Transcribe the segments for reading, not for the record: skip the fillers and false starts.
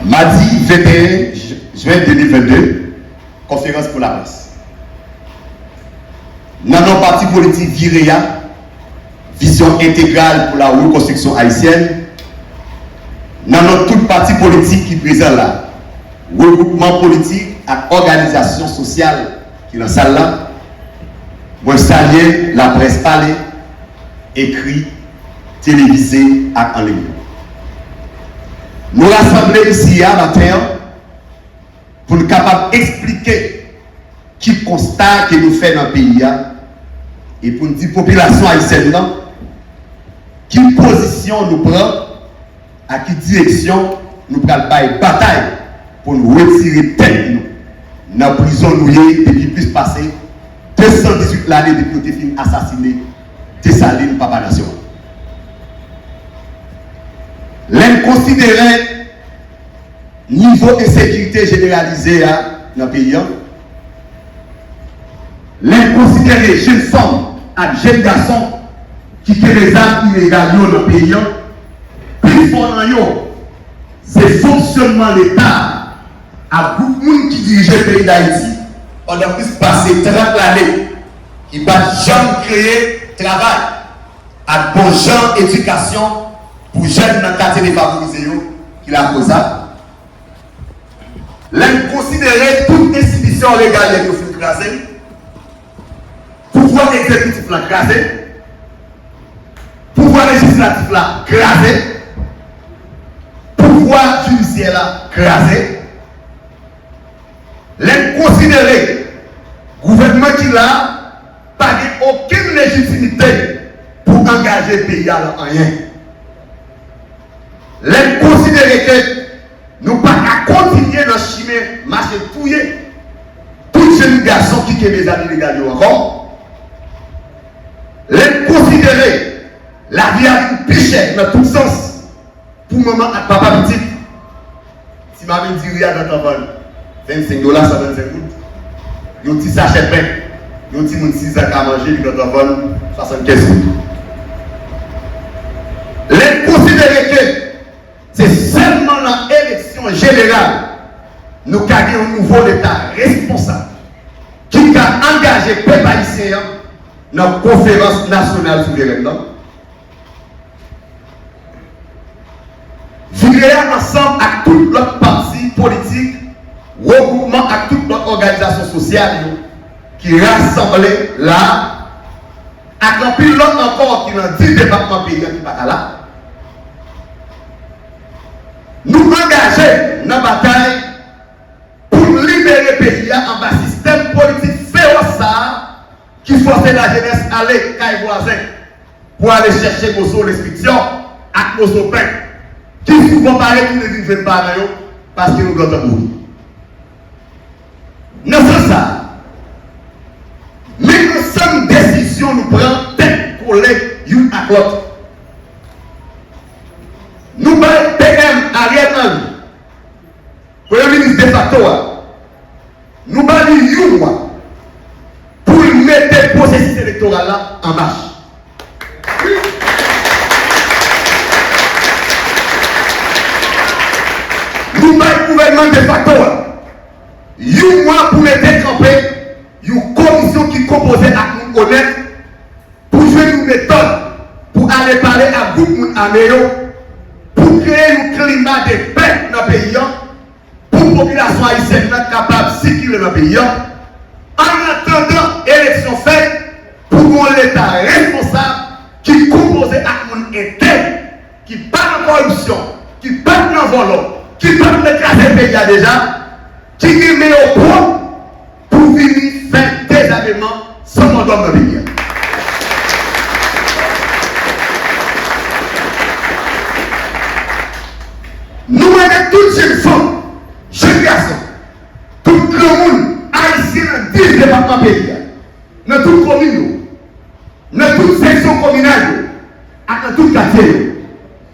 Mardi 21 juin 2022, conférence pour la presse. Dans nos partis politiques VIREA, vision intégrale pour la reconstruction haïtienne, dans notre tout parti politique qui présente là, regroupement politique et organisation sociale qui est dans la salle là, moi saluer la presse parlée, écrit, télévisée et en ligne. Nous rassemblons ici à matin pour nous capables d'expliquer qui constat que nous faisons dans le pays et pour nous dire population haïtienne qui position nous prend, à quelle direction nous prenons la bataille pour nous retirer tête nous dans la prison nous depuis plus passé 218 l'année depuis que nous avons fini assassiné Dessalines Papa Nation. L'un considérait niveau de sécurité généralisé dans le pays. L'un considérait jeunes femmes et jeunes garçons qui ont des armes illégales dans le pays. Plus fort dans eux, c'est le fonctionnement de l'État à beaucoup de monde qui dirige le pays d'Haïti. On a plus passé 30 années. Il va jamais créer travail à bon genre d'éducation pour jeunes dans le quartier défavorisé qui l'a posé. L'un considérait toute institution légale qui est crasée, pouvoir exécutif là crasé, pouvoir législatif là crasé, pouvoir judiciaire là crasé. L'un considérait gouvernement qui là pas aucune légitimité pour engager le pays à rien. Les considérer que nous ne pouvons pas continuer dans le chemin, marcher touiller tous jeunes garçons qui ont des amis légaux encore. Les considérer la vie à une pichette dans tout sens pour maman et papa petit. Si maman dit rien dans ton vol, $25, 125 gouttes, il y a un petit sachet de pain, il y a un petit 6 ans à manger, dans ton vol, 75 gouttes. Les considérer que c'est seulement dans l'élection générale nous avons un nouveau État responsable qui a engagé le peuple haïtien dans la conférence nationale souveraine. VIREA ensemble avec toutes les partis politiques, regroupement avec toutes les organisations sociales qui rassemblent là, avec un l'autre encore qui dans 10 départements pays qui ne sont pas là. Nous engager dans la bataille pour libérer le pays en bas système politique féroce qui force la jeunesse à aller à voisin pour aller chercher vos restrictions avec vos pain qui souvent paraît que nous ne vivons pas parce que nous doivons mourir. Dans ce sens, mais ensemble décision nous prenons tête collée l'une à l'autre. Nous parlons PM Ariel Henry, Premier ministre de facto, nous parlons de pour mettre le processus électoral là en marche. Nous parlons du gouvernement de facto, pour mettre campé une commission qui est composée à nous connaître pour jouer une méthode pour aller parler à beaucoup de pour créer un climat de paix dans le pays, pour la population haïtienne capable de circuler dans le pays, en attendant l'élection faite, pour l'État responsable qui est composé à un interne, qui bat la corruption, qui bat dans le volant, qui bat l'écraser le pays déjà, qui met au point pour venir faire des événements sans mandat dans le pays. Nous avons toutes ces femmes, jeunes garçons, tout le monde haïtien dans 10 départements pays, dans toute commune, dans toute section communale, dans tout quartier,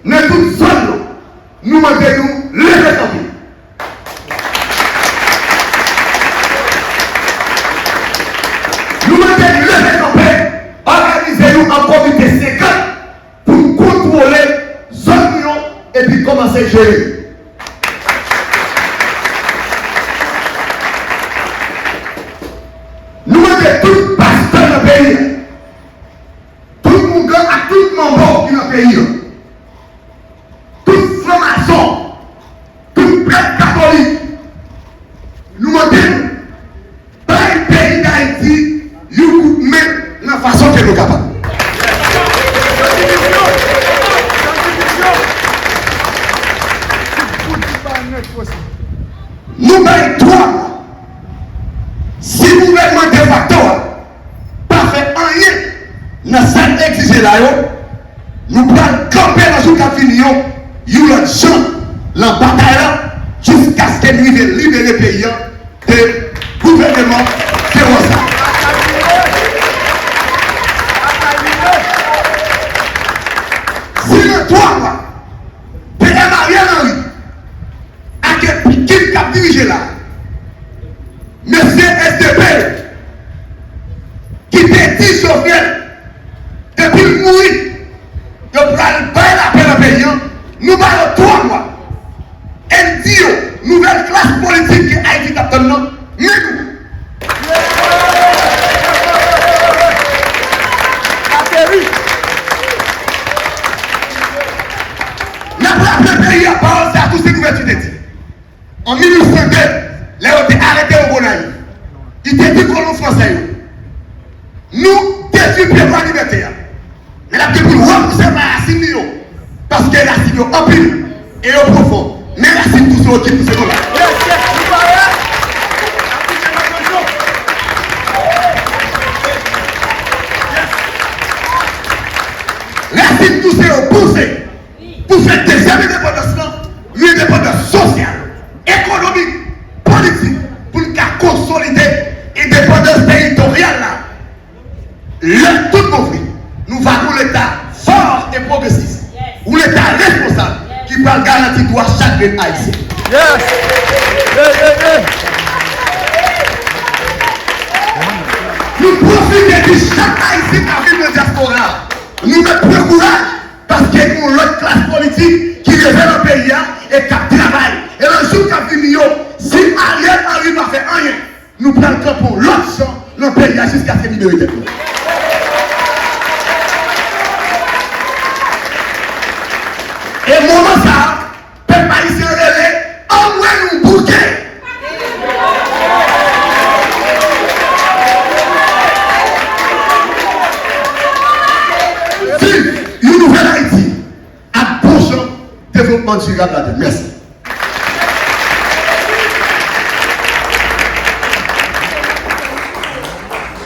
dans toute zone, nous demandons lever campé. Nous demandons lever campé, organisez-nous en comité 50 pour contrôler zone et puis commencer à gérer. nous baillons 3 mois. Si le gouvernement de facto pas fait rien dans cette exigé là, nous prenons camper dans ce cas fini, nous le champ, la bataille jusqu'à ce que nous libérer le pays de gouvernement terroriste. Si le 3 mois, PM Ariel Henry, avec qui cap dirigé là, monsieur SDP, qui était dit Jovenel, depuis le mourir, de prendre la peine en payant, nous avons 3 mois. Elle dit, nouvelle classe politique qui a été captée, mais nous. Le pays a pensé à tous ces couvertures d'éthique. En 1802, les ont été arrêtés au Bonaï. Ils étaient dit colons français. Nous défilons la liberté. Mais la depuis repousser la racine, parce que la racine est en pile et au profond. Mais la racine tout ce qui pousse là. La racine tout ce poussé. Pour faire des indépendances, une indépendance sociale, économique, politique, pour consolider l'indépendance territoriale. Le tout compris, nous avons l'État fort et progressiste, ou l'État responsable qui va garantir droit chaque haïtien. Nous profitons de chaque haïtien qui vit dans la diaspora. Nous mettons courage. Parce que nous avons l'autre classe politique qui révèle le pays et qui travaille. Et le jour qui fini, si Ariel Henry n'a fait rien, nous prenons le camp pour l'autre champ, le pays jusqu'à ce qu'il libère. Et moment ça, peuple haïtien relais, en moins nous bouquet. Une nouvelle Haïti à bon champ développement durable. Merci.